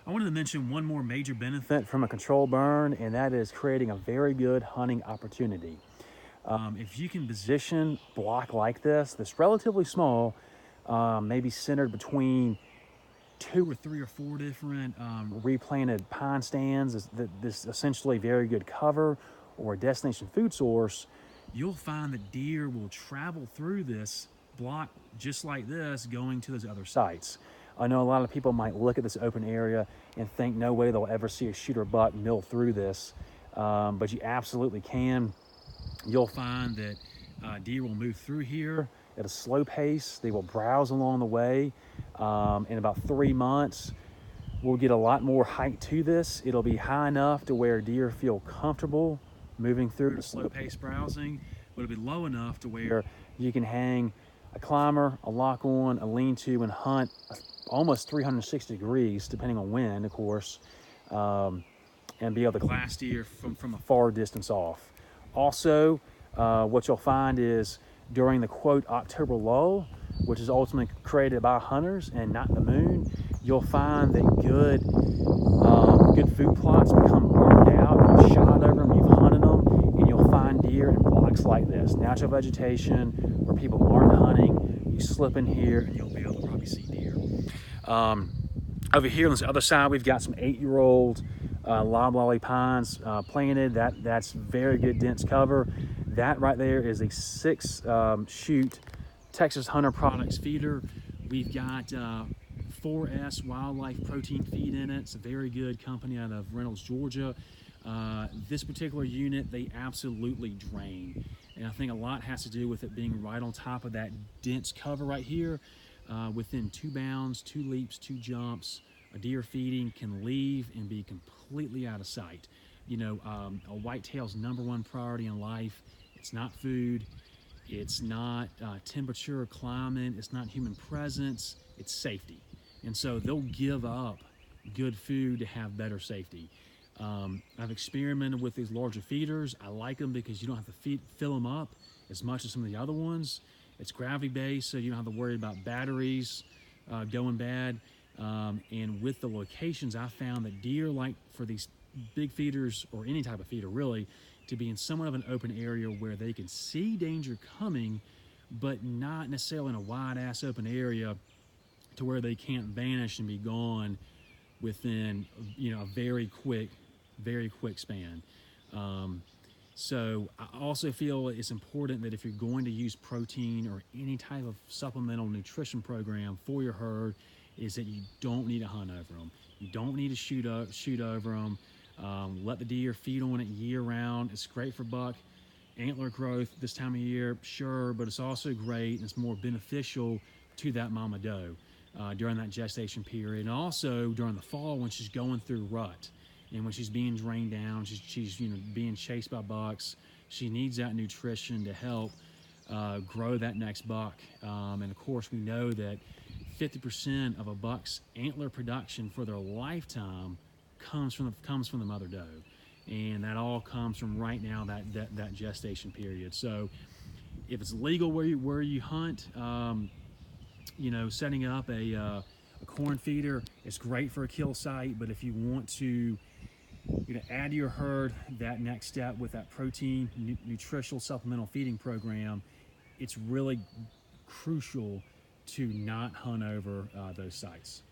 I wanted to mention one more major benefit from a control burn, and that is creating a very good hunting opportunity. If you can position block like this, that's relatively small, maybe centered between 2 or 3 or 4 different replanted pine stands, this essentially very good cover or a destination food source, you'll find that deer will travel through this block just like this, going to those other sites. I know a lot of people might look at this open area and think no way they'll ever see a shooter buck mill through this, but you absolutely can. You'll find that deer will move through here at a slow pace. They will browse along the way. In about 3 months, we'll get a lot more height to this. It'll be high enough to where deer feel comfortable moving through the slow pace browsing, but it'll be low enough to where you can hang a climber, a lock-on, a lean-to, and hunt almost 360 degrees, depending on wind, of course, and be able to glass deer from a far distance off. Also, what you'll find is during the quote October lull, which is ultimately created by hunters and not the moon, you'll find that good food plots become burned out. You've shot over them, you've hunted them, and you'll find deer in blocks like this. Natural vegetation where people aren't hunting. You slip in here and you'll be able to probably see deer. Over here on this other side, we've got some 8-year-old loblolly pines planted. That's very good dense cover. That right there is a 6-shoot Texas Hunter Products feeder. We've got 4S Wildlife Protein Feed in it. It's a very good company out of Reynolds, Georgia. This particular unit, they absolutely drain. And I think a lot has to do with it being right on top of that dense cover right here. Within 2 bounds, 2 leaps, 2 jumps, a deer feeding can leave and be completely out of sight. You know, a whitetail's #1 priority in life. It's not food, it's not temperature or climate, it's not human presence, it's safety. And so they'll give up good food to have better safety. I've experimented with these larger feeders. I like them because you don't have to fill them up as much as some of the other ones. It's gravity based, so you don't have to worry about batteries going bad. And with the locations, I found that deer like for these big feeders, or any type of feeder really, to be in somewhat of an open area where they can see danger coming, but not necessarily in a wide ass open area to where they can't vanish and be gone within, you know, a very quick span. So I also feel it's important that if you're going to use protein or any type of supplemental nutrition program for your herd, is that you don't need to hunt over them. You don't need to shoot over them. Let the deer feed on it year round. It's great for buck antler growth this time of year, sure, but it's also great and it's more beneficial to that mama doe during that gestation period, and also during the fall when she's going through rut. And when she's being drained down, she's you know, being chased by bucks, she needs that nutrition to help grow that next buck. And of course, we know that 50% of a buck's antler production for their lifetime comes from the mother doe, and that all comes from right now that gestation period. So, if it's legal where you hunt, you know, setting up a corn feeder is great for a kill site. But if you want to, you know, add to your herd that next step with that protein nutritional supplemental feeding program, it's really crucial to not hunt over those sites.